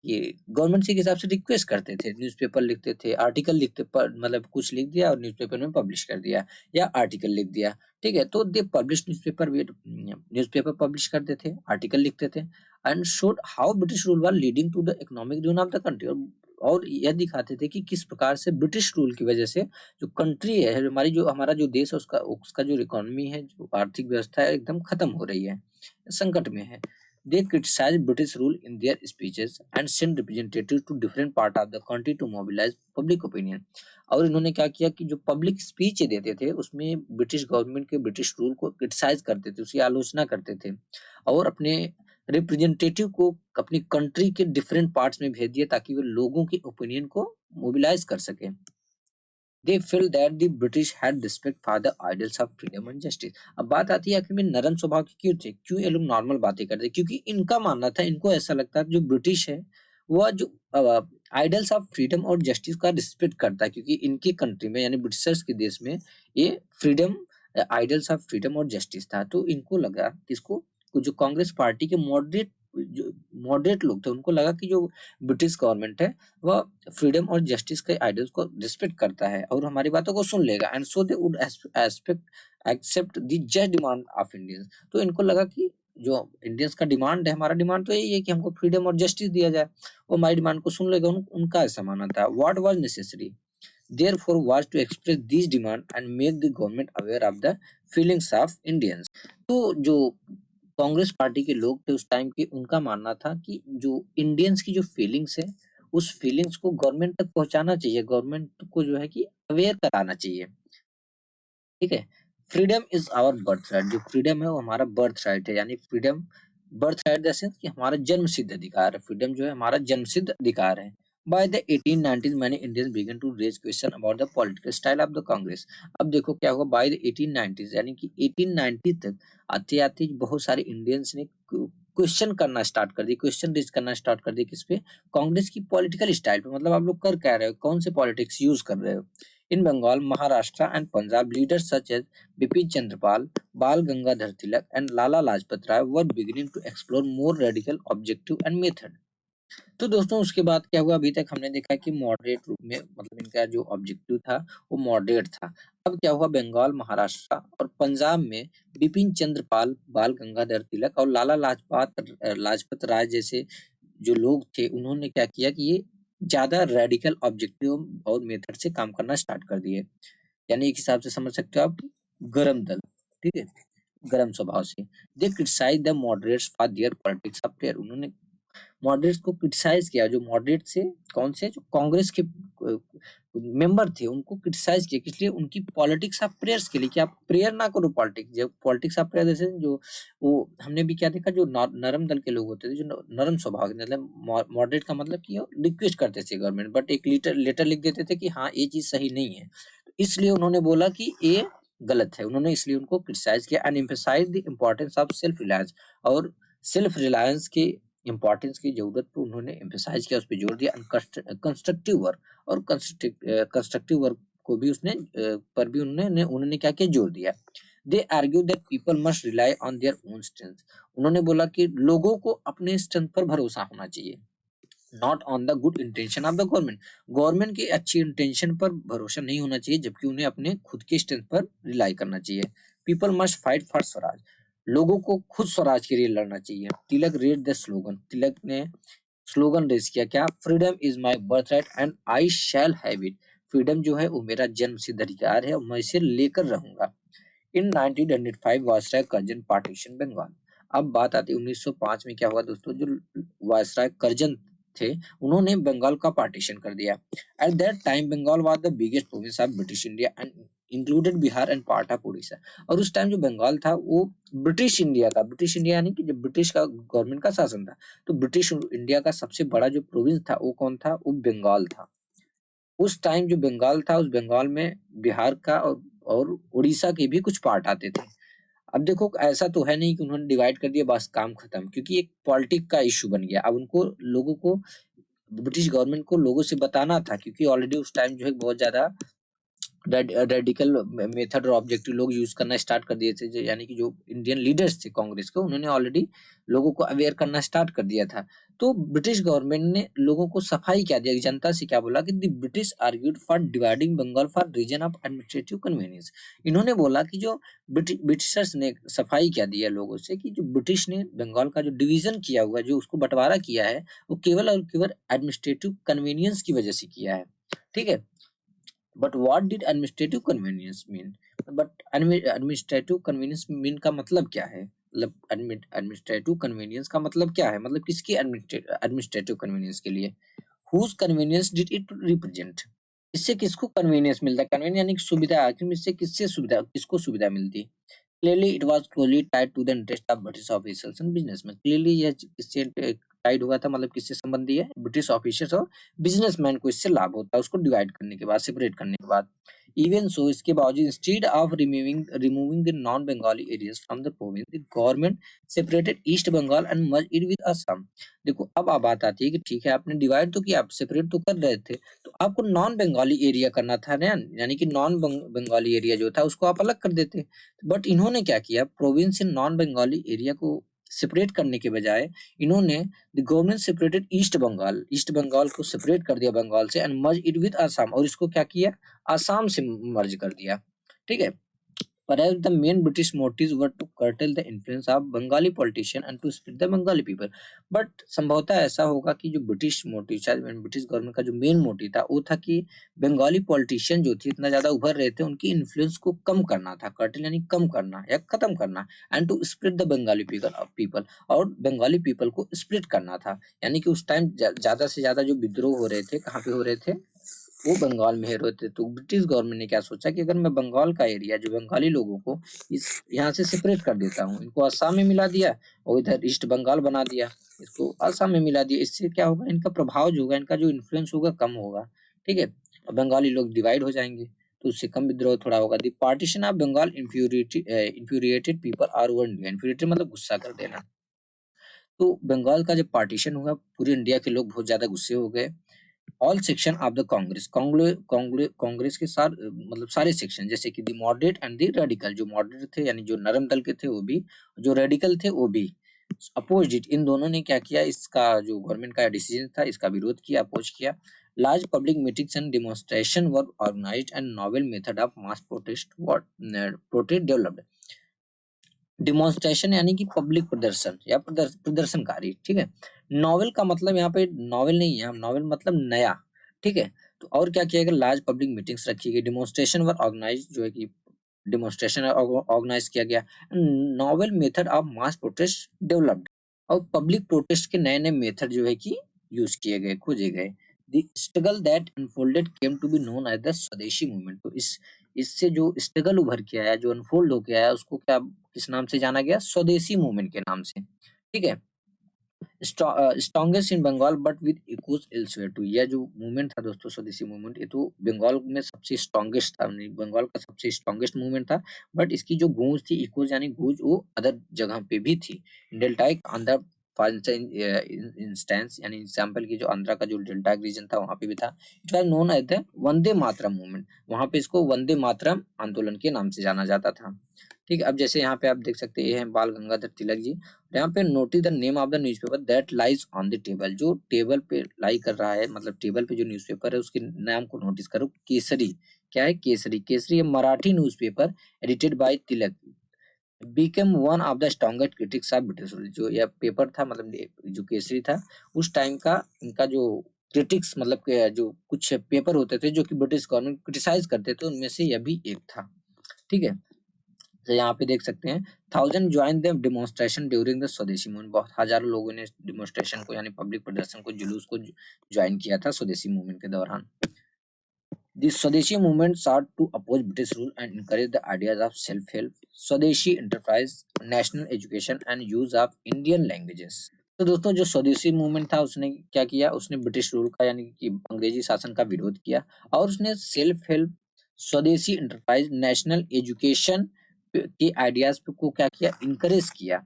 ये गवर्नमेंट से के हिसाब से रिक्वेस्ट करते थे, न्यूज़पेपर लिखते थे, आर्टिकल लिखते मतलब कुछ लिख दिया और न्यूज़पेपर में पब्लिश कर दिया या आर्टिकल लिख दिया, ठीक है। तो दे पब्लिश न्यूज़पेपर पब्लिश करते थे, आर्टिकल लिखते थे and showed how British rule was leading to the economic ruin of the country, और यह दिखाते थे कि किस प्रकार से ब्रिटिश रूल की वजह से जो कंट्री है, हमारा जो देश है, उसका उसका जो इकोनॉमी है, जो आर्थिक व्यवस्था है, एकदम खत्म हो रही है, संकट में है। They criticized British rule in their speeches and sent representatives to different part of the country to mobilize public opinion. और इन्होंने क्या किया कि जो पब्लिक स्पीच देते थे उसमें ब्रिटिश गवर्नमेंट के ब्रिटिश रूल को क्रिटिसाइज करते थे, उसकी आलोचना करते थे और अपने रिप्रेजेंटेटिव को अपनी कंट्री के डिफरेंट पार्ट्स में भेज दिया ताकि वो लोगों की ओपिनियन को मोबिलाइज कर सके। They felt that the British had respect for the ideals of freedom and justice. अब बात आती है आखिर में नरम स्वभाव के क्यों थे, क्यों ये लोग नॉर्मल बातें करते, क्योंकि इनका मानना था, इनको ऐसा लगता था जो ब्रिटिश है वह जो आइडल्स ऑफ फ्रीडम और जस्टिस का रिस्पेक्ट करता है, क्योंकि इनकी कंट्री में यानी ब्रिटिशर्स के देश में ये फ्रीडम, आइडल्स ऑफ फ्रीडम और जस्टिस था। तो इनको लगा किसको, जो कांग्रेस पार्टी के मॉडरेट लोग थे, उनको लगा कि जो ब्रिटिश गवर्नमेंट है वह फ्रीडम और जस्टिस के आइडियल्स को रिस्पेक्ट करता है और हमारी बातों को सुन लेगा, and so they would accept the just demand of Indians. तो इनको लगा कि जो इंडियंस का डिमांड है, हमारा डिमांड तो यही है कि हमको फ्रीडम और जस्टिस दिया जाए, वो हमारी डिमांड को सुन लेगा। उनका ऐसा मानना था। What was necessary therefore was to express these demand and make the government aware of the feelings of Indians। तो जो कांग्रेस पार्टी के लोग थे उस टाइम के, उनका मानना था कि जो इंडियंस की जो फीलिंग्स है, उस फीलिंग्स को गवर्नमेंट तक पहुंचाना चाहिए, गवर्नमेंट को जो है कि अवेयर कराना चाहिए, ठीक है। Freedom is our birth right, जो फ्रीडम है वो हमारा बर्थ राइट है, यानी फ्रीडम बर्थ राइट जैसे कि हमारा जन्म सिद्ध अधिकार है, फ्रीडम जो है हमारा जन्म सिद्ध अधिकार है। By the 1890s, many Indians began to raise question about the political style of the Congress। अब देखो क्या हुआ, by the 1890s यानी कि 1890 तक आते आते बहुत सारे इंडियंस ने क्वेश्चन करना स्टार्ट कर दी, क्वेश्चन रेज करना स्टार्ट कर दी, किस पे, कांग्रेस की पॉलिटिकल स्टाइल पे, मतलब आप लोग कर क्या रहे हो, कौन से पॉलिटिक्स यूज कर रहे हो। In Bengal, Maharashtra and Punjab, leaders such as Bipin Chandrapal, Bal Gangadhar Tilak and Lala Lajpat Rai were beginning to explore more radical objective and method। तो दोस्तों उसके बाद क्या हुआ, अभी तक हमने देखा कि मॉडरेट रूप में, मतलब इनका जो ऑब्जेक्टिव था वो मॉडरेट था। अब क्या हुआ, बंगाल, महाराष्ट्र और पंजाब में बिपिन चंद्रपाल, बाल गंगाधर तिलक और लाला लाजपत राय जैसे जो लोग थे, उन्होंने क्या किया कि ये ज्यादा रेडिकल ऑब्जेक्टिव और मेथड से काम करना स्टार्ट कर दिए। यानी एक हिसाब से समझ सकते हो आप, गरम दल, ठीक है, गरम स्वभाव से। They criticise the moderates for their politics of fair. उन्होंने मॉडरेट्स को क्रिटिसाइज किया, जो मॉडरेट से कौन से, जो कांग्रेस के मेंबर थे, उनको क्रिटिसाइज किया, इसलिए उनकी पॉलिटिक्स ऑफ प्रेयर्स के लिए कि आप प्रेयर ना करो, पॉलिटिक्स, जब पॉलिटिक्स ऑफ प्रेयर जैसे जो वो हमने भी क्या देखा, जो नरम दल के लोग होते थे, जो नरम स्वभाव के, मतलब मॉडरेट का मतलब कि रिक्वेस्ट करते थे गवर्नमेंट, बट एक लेटर लिख देते थे कि हाँ ये चीज सही नहीं है, तो इसलिए उन्होंने बोला कि ये गलत है, उन्होंने इसलिए उनको क्रिटिसाइज किया and emphasise the importance of self reliance, और सेल्फ रिलायंस के इंपॉर्टेंस की जरूरत पर उन्होंने एम्फसाइज किया, उस पर जोर दिया। कंस्ट्रक्टिव वर्क और कंस्ट्रक्टिव वर्क को भी उसने पर भी उन्होंने क्या किया, जोर दिया। दे argue that people must rely on their own strength. उन्होंने बोला कि लोगों को अपने स्ट्रेंथ पर भरोसा होना चाहिए, not on the good intention of the government. Government की अच्छी इंटेंशन पर भरोसा नहीं होना चाहिए, जबकि उन्हें अपने खुद के स्ट्रेंथ पर रिलाई करना चाहिए। People must fight for Swaraj. लोगों को खुद स्वराज के लिए लड़ना चाहिए। तिलक रेड द स्लोगन। तिलक ने स्लोगन रेज किया, क्या, freedom is my birth right and I shall have it. Freedom जो है वो मेरा जन्म सिद्ध अधिकार है और मैं इसे लेकर रहूंगा। इन 1905 वायसराय कर्जन पार्टीशन बंगाल। अब बात आती है 1905 में क्या हुआ दोस्तों, जो वायसराय कर्जन थे, उन्होंने बंगाल का पार्टीशन कर दिया। At that time Bengal was the biggest province of British India and included Bihar and part of Orissa. और उस टाइम जो बंगाल था वो ब्रिटिश इंडिया का, ब्रिटिश इंडिया यानी कि जब ब्रिटिश का गवर्नमेंट का शासन था, तो ब्रिटिश इंडिया का सबसे बड़ा जो प्रोविंस था वो कौन था, वो बंगाल था। उस टाइम जो बंगाल था, उस बंगाल में बिहार का और उड़ीसा के भी कुछ पार्ट आते थे। अब देखो ऐसा तो है नहीं कि उन्होंने डिवाइड कर दिया बस काम खत्म, क्योंकि एक पॉलिटिक का इशू बन गया। अब उनको लोगों को ब्रिटिश गवर्नमेंट को लोगों से बताना था, क्योंकि ऑलरेडी उस टाइम जो है बहुत ज्यादा रेडिकल मेथड और ऑब्जेक्टिव लोग यूज करना स्टार्ट कर दिए थे, यानी कि जो इंडियन लीडर्स थे कांग्रेस के, उन्होंने ऑलरेडी लोगों को अवेयर करना स्टार्ट कर दिया था। तो ब्रिटिश गवर्नमेंट ने लोगों को सफाई क्या दिया, जनता से क्या बोला कि the British argued for dividing Bengal for reason of administrative convenience. इन्होंने बोला कि जो ब्रिटिशर्स ने सफाई क्या दिया लोगों से, कि जो ब्रिटिश ने बंगाल का जो डिवीजन किया हुआ, जो उसको बंटवारा किया है, वो केवल और केवल एडमिनिस्ट्रेटिव कन्वीनियंस की वजह से किया है। ठीक है, but what did administrative convenience mean? But administrative convenience mean का मतलब क्या है? मतलब एडमिनिस्ट्रेटिव कन्वीनियंस का मतलब क्या है, मतलब किसकी एडमिनिस्ट्रेटिव कन्वीनियंस के लिए? Whose convenience did it represent? इससे किसको कन्वीनियंस मिलता है? कन्वीनियंस यानी कि सुविधा, आखिर इससे किससे सुविधा, किसको सुविधा मिलती है? Clearly it was closely tied to the interest of British officers and businessman. Clearly यह किससे टाइड हुआ था, मतलब किससे संबंधी है? ब्रिटिश ऑफिसर्स और बिजनेसमैन को इससे लाभ होता है, उसको डिवाइड करने के बाद, सेपरेट करने के बाद। इवन सो, इसके बावजूद instead of removing the non Bengali areas from the province, the government separated east Bengal and merge it with Assam. देखो अब बात आती है कि ठीक है, आपने डिवाइड तो किया, आप सेपरेट तो कर रहे थे, तो आपको नॉन बंगाली एरिया करना था ना, यानी कि नॉन बंगाली एरिया जो था उसको आप अलग कर देते। बट इन्होंने क्या किया, province in non Bengali area को सेपरेट करने के बजाय इन्होंने the government separated east Bengal को सेपरेट कर दिया बंगाल से, and merge it with Assam, और इसको क्या किया, असम से मर्ज कर दिया। ठीक है, perhaps the main British motives were to curtail the influence of Bengali politician and to split the Bengali people. But संभवतः ऐसा होगा कि जो ब्रिटिश मोटिव, शायद ब्रिटिश गवर्नमेंट का जो मेन मोटिव था वो था कि बंगाली पॉलिटिशियन जो थे इतना ज्यादा उभर रहे थे, उनकी इन्फ्लुएंस को कम करना था, कर्टेल यानी कम करना या खत्म करना, and to split the Bengali people, और बंगाली पीपल को स्प्लिट करना था। यानी कि उस टाइम ज्यादा से ज्यादा जो विद्रोह हो रहे थे, कहाँ पे हो रहे थे? वो बंगाल में हेरो थे। तो ब्रिटिश गवर्नमेंट ने क्या सोचा कि अगर मैं बंगाल का एरिया, जो बंगाली लोगों को इस यहाँ से सेपरेट कर देता हूँ, इनको असम में मिला दिया और इधर ईस्ट बंगाल बना दिया, इसको असम में मिला दिया, इससे क्या होगा, इनका प्रभाव जो होगा, इनका जो इन्फ्लुएंस होगा कम होगा। ठीक है, और बंगाली लोग डिवाइड हो जाएंगे, तो उससे कम विद्रोह थोड़ा होगा। The partition of Bengal infuriated people all over India. Infuriated मतलब गुस्सा कर देना। तो बंगाल का जब पार्टीशन हुआ, पूरे इंडिया के लोग बहुत ज्यादा गुस्से हो गए। All section of the Congress के साथ, मतलब सारे सेक्शन, जैसे कि the moderate and the radical, जो मॉडरेट थे यानी जो नरम दल के थे वो भी, जो रेडिकल थे वो भी, अपोज्ड इट, इन दोनों ने क्या किया, इसका जो गवर्नमेंट का डिसीजन था इसका विरोध किया, अपोज किया। Large public meetings and demonstration were organised and novel method of mass protest developed. Demonstration यानी कि पब्लिक प्रदर्शन या प्रदर्शनकारी। ठीक है, नॉवेल का मतलब यहाँ पे नॉवेल नहीं है, नॉवेल मतलब नया। ठीक है, तो और क्या किया गया, लार्ज पब्लिक मीटिंग्स रखी गई, डिमॉन्स्ट्रेशन वर ऑर्गेनाइज, जो है कि डिमॉन्स्ट्रेशन ऑर्गेनाइज किया गया, novel method of mass protest developed, और पब्लिक प्रोटेस्ट के नए नए मेथड जो है कि यूज किए गए, खोजे गए। The struggle that unfolded came to be known as the Swadeshi movement. तो इससे जो स्ट्रगल उभर के आया, जो अनफोल्ड होके आया, उसको क्या, किस नाम से जाना गया? स्वदेशी मूवमेंट के नाम से। ठीक है, strongest in Bengal but with echoes elsewhere too. यह जो मूवमेंट था दोस्तों, स्वदेशी मूवमेंट, ये तो बंगाल में सबसे स्ट्रॉन्गेस्ट था, बंगाल का सबसे स्ट्रॉन्गेस्ट मूवमेंट था, बट इसकी जो गूंज थी, इकोज यानी गूंज, वो अदर जगह पे भी थी। डेल्टाइक आंध्र फॉर इंस्टेंस, यानी एग्जाम्पल की जो आंध्रा का जो डेल्टाइक रीजन था वहां पे भी था। It was known as the Vande Mataram movement. वहां पे इसको वंदे मातरम आंदोलन के नाम से जाना जाता था। ठीक है, अब जैसे यहाँ पे आप देख सकते हैं, ये हैं बाल गंगाधर तिलक जी। यहाँ पे notice the name of the newspaper that lies on the table. जो टेबल पे लाई कर रहा है, मतलब टेबल पे जो न्यूज़पेपर है उसके नाम को नोटिस करो, केसरी। क्या है? Kesari. Kesari Marathi newspaper edited by Tilak, became one of the strongest critics of British rule. जो यह पेपर था, मतलब जो केसरी था, उस टाइम का इनका जो क्रिटिक्स, मतलब जो कुछ पेपर होते थे जो कि ब्रिटिश गवर्नमेंट क्रिटिसाइज करते थे, उनमें से यह भी एक था। ठीक है, तो यहाँ पे देख सकते हैं, 1000 join the demonstration during the Swadeshi movement. बहुत हजारों लोगों ने डेमोन्स्ट्रेशन को, यानी पब्लिक प्रदर्शन को, जुलूस को ज्वाइन किया था स्वदेशी मूवमेंट के दौरान। The Swadeshi movement sought to oppose British rule and encourage the ideas of self-help, Swadeshi enterprise, national education and use of Indian languages। तो दोस्तों, जो स्वदेशी मूवमेंट था उसने क्या किया, उसने ब्रिटिश रूल का, यानी कि अंग्रेजी शासन का विरोध किया, और उसने सेल्फ हेल्प, स्वदेशी एंटरप्राइज, नेशनल एजुकेशन के आइडियाज को क्या किया, इनकरेज किया।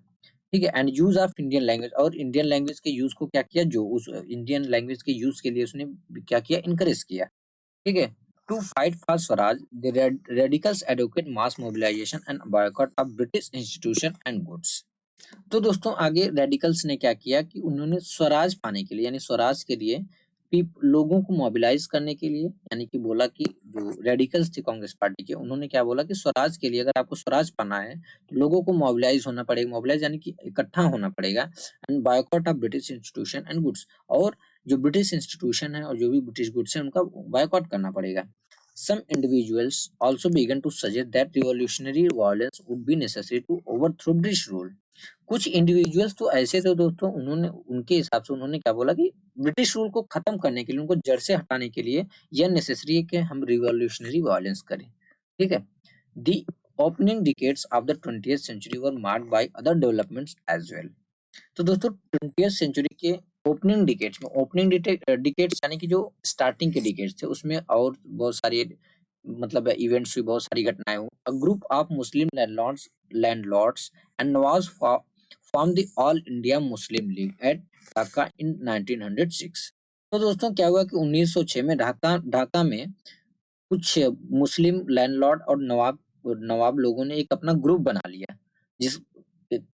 ठीक है, and use of Indian language, और इंडियन लैंग्वेज के यूज को क्या किया, जो उस इंडियन लैंग्वेज के यूज के लिए उसने क्या किया, इनकरेज किया। ठीक है, to fight for swaraj the radicals advocate mass mobilisation and boycott of British institution and goods. तो दोस्तों आगे रेडिकल्स ने क्या किया कि उन्होंने स्वराज पाने के लिए, यानी स्वराज के लिए लोगों को मोबिलाइज करने के लिए, यानी कि बोला कि जो रेडिकल्स थे कांग्रेस पार्टी के, उन्होंने क्या बोला कि स्वराज के लिए अगर आपको स्वराज पाना है तो लोगों को मोबिलाइज होना पड़ेगा, मोबिलाइज यानी कि इकट्ठा होना पड़ेगा, and boycott of British institution and goods, और जो ब्रिटिश इंस्टीट्यूशन है और जो भी ब्रिटिश गुड्स है उनका बायकॉट करना पड़ेगा। Some individuals also began to suggest that revolutionary violence would be necessary to overthrow British rule. कुछ इंडिविजुअल्स तो ऐसे थे दोस्तों, उन्होंने उनके हिसाब से उन्होंने क्या बोला कि ब्रिटिश रूल को खत्म करने के लिए, उनको जड़ से हटाने के लिए यह नेसेसरी है कि हम रिवॉल्यूशनरी वायलेंस करें। ठीक है, the opening decades of the 20th century were marked by other developments as well. तो दोस्तों 20th सेंचुरी के ओपनिंग डिकेड्स में, ओपनिंग डिकेड्स यानी कि जो स्टार्टिंग के डिकेड्स थे, उसमें और बहुत सारी मतलब इवेंट्स हुई, बहुत सारी घटनाएं हुई। A group of Muslim landlords and nawabs form the All India Muslim League at Dhaka in 1906। तो दोस्तों क्या हुआ कि 1906 में ढाका ढाका में कुछ मुस्लिम लैंडलॉर्ड और नवाब नवाब लोगों ने एक अपना ग्रुप बना लिया, जिस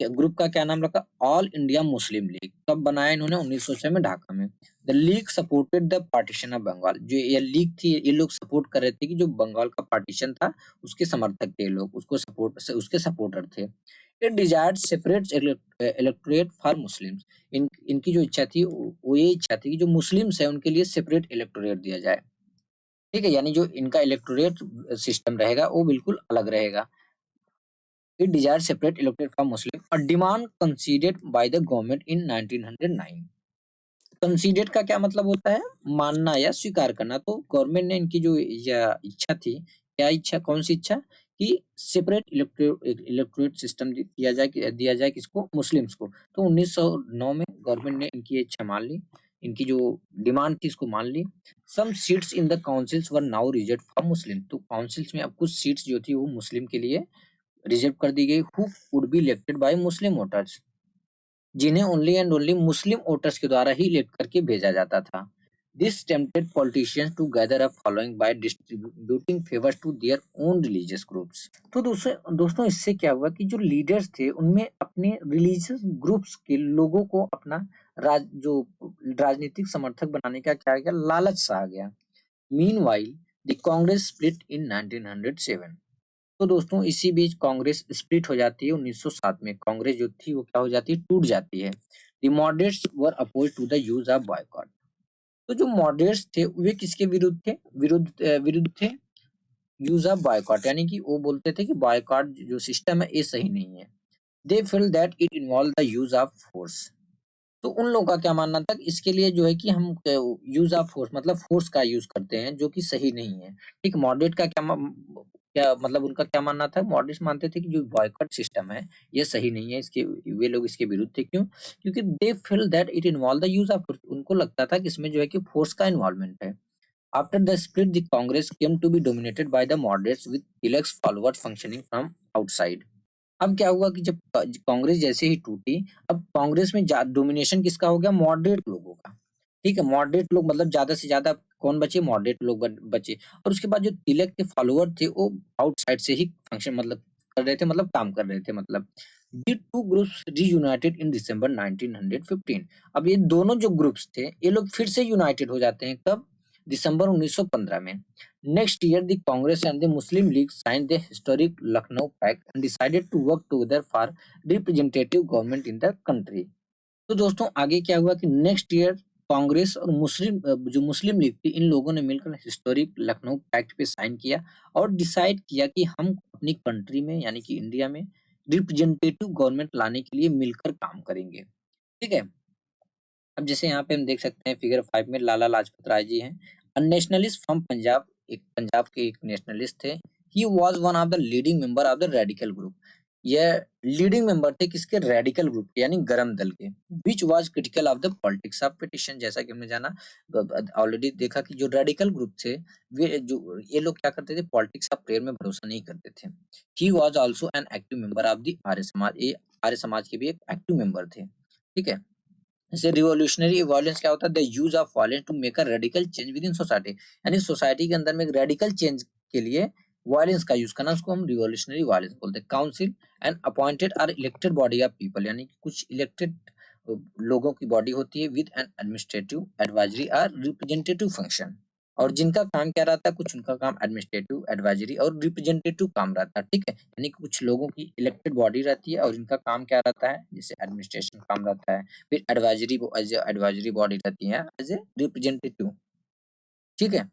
ग्रुप का क्या नाम रखा, ऑल इंडिया मुस्लिम लीग। कब बनाया इन्होंने, 1906 में ढाका में। The league supported the partition of Bengal. जो ये लीग थी, ये लोग सपोर्ट कर रहे थे कि जो बंगाल का पार्टीशन था उसके समर्थक थे लोग, उसको सपोर्ट से उसके सपोर्टर थे। It desired separate electorate for Muslims. इनकी जो इच्छा थी वो ये इच्छा थी कि जो मुस्लिम्स है उनके लिए सेपरेट इलेक्टोरेट दिया जाए। ठीक है, यानी जो इनका इलेक्टोरेट सिस्टम रहेगा वो बिल्कुल अलग रहेगा। It desired separate electorate from Muslim, a demand conceded by the government in 1909। Conceded का क्या मतलब होता है, मानना या स्वीकार करना। तो गवर्नमेंट ने इनकी जो यह इच्छा थी, क्या इच्छा, कौन सी इच्छा, कि सेपरेट इलेक्टोरेट सिस्टम दिया जाए किसको, मुस्लिम्स को। तो 1909 में गवर्नमेंट ने इनकी इच्छा मान ली, इनकी जो डिमांड थी इसको मान ली। Some seats in the councils were now reserved for Muslim. तो काउंसिल्स में अब कुछ सीट्स जो थी वो मुस्लिम के लिए रिजर्व कर दी गई, who would be elected by Muslim voters, जिन्हें only and only Muslim voters के द्वारा ही इलेक्ट करके भेजा जाता था। This tempted politicians to gather a following by distributing favours to their own religious groups. तो दोस्तों इससे क्या हुआ कि जो लीडर्स थे उनमें अपने रिलीजियस ग्रुप्स के लोगों को अपना जो राजनीतिक समर्थक बनाने का क्या गया, लालच सा आ गया। Meanwhile the Congress split in 1907। तो दोस्तों इसी बीच कांग्रेस स्प्लिट हो जाती है 1907 में। कांग्रेस जो थी वो क्या हो जाती है, टूट जाती है। The moderates were oppose to the use of boycott. तो जो मॉडरेट्स थे वे किसके विरुद्ध थे, विरुद्ध थे यूज ऑफ बॉयकॉट, यानी कि वो बोलते थे कि बॉयकॉट जो सिस्टम है ये सही नहीं है। They feel that it involve the use of force. तो उन लोगों का क्या मानना था कि इसके लिए जो है कि हम यूज ऑफ फोर्स मतलब फोर्स का यूज करते हैं जो कि सही नहीं है। ठीक, मॉडरेट का क्या मतलब, उनका क्या मानना था, मॉडरेट मानते थे कि जो बॉयकॉट सिस्टम है ये सही नहीं है, इसके वे लोग इसके विरुद्ध थे। क्यों, क्योंकि they feel that it involve the use of force. उनको लगता था कि इसमें जो है कि फोर्स का इन्वॉल्वमेंट है। After the split the Congress came to be dominated by the moderates with Tilak's followers functioning from outside. अब क्या हुआ कि जब कांग्रेस जैसे ही टूटी, अब कांग्रेस में डोमिनेशन किसका हो गया, मॉडरेट लोगों का। ठीक है, मॉडरेट लोग मतलब ज्यादा से ज्यादा कौन बचे, मॉडरेट लोग बचे। और उसके बाद जो तिलक के फॉलोअर थे वो आउटसाइड से ही फंक्शन मतलब कर रहे थे, मतलब काम कर रहे थे मतलब। दी टू ग्रुप्स रीयूनाइटेड इन दिसंबर 1915। अब ये दोनों जो ग्रुप्स थे ये लोग फिर से यूनाइटेड हो जाते हैं, कब, दिसंबर 1915 में। Next year, the Congress and the Muslim League signed the historic Lucknow Pact and decided to work together for representative government in the country। तो दोस्तों आगे क्या हुआ कि नेक्स्ट ईयर कांग्रेस और जो मुस्लिम लीग थी इन लोगों ने मिलकर हिस्टोरिक लखनऊ पैक्ट पे साइन किया और डिसाइड किया कि हम अपनी कंट्री में यानी कि इंडिया में रिप्रेजेंटेटिव गवर्नमेंट लाने के लिए मिलकर काम करेंगे। ठीक है, अब जैसे यहाँ पे हम देख सकते हैं फिगर 5 में लाला लाजपत राय जी हैं, अ नेशनलिस्ट फ्रॉम पंजाब, एक पंजाब के एक नेशनलिस्ट थे। He was one of the leading member of the radical group. यह लीडिंग मेंबर थे किसके, रेडिकल ग्रुप के, यानी गरम दल के। Which was critical of the politics of petition. जैसा कि हमने जाना ऑलरेडी देखा कि जो रेडिकल ग्रुप थे वे जो ये लोग क्या करते थे, पॉलिटिक्स ऑफ प्रेयर में भरोसा नहीं करते थे। He was also an active member of the Arya Samaj. ये आर्य समाज के भी एक एक्टिव मेंबर थे। ठीक है, जैसे रिवॉल्यूशनरी वायलेंस क्या होता है, the use of violence to make a radical change within इन सोसाइटी, यानी सोसाइटी के अंदर में एक रेडिकल चेंज के लिए वायलेंस का यूज करना, उसको हम रिवॉल्यूशनरी वायलेंस बोलते हैं। Council and appointed or elected body of people, यानी कि कुछ इलेक्टेड लोगों की बॉडी होती है with an administrative advisory or representative function, और जिनका काम क्या रहता है, कुछ उनका काम एडमिनिस्ट्रेटिव एडवाइजरी और रिप्रेजेंटेटिव काम रहता है। ठीक है, यानी कि कुछ लोगों की इलेक्टेड बॉडी रहती है और इनका काम क्या रहता है, जैसे एडमिनिस्ट्रेशन काम रहता है, फिर एडवाइजरी एज एडवाइजरी बॉडी रहती है एज ए रिप्रेजेंटेटिव। ठीक है,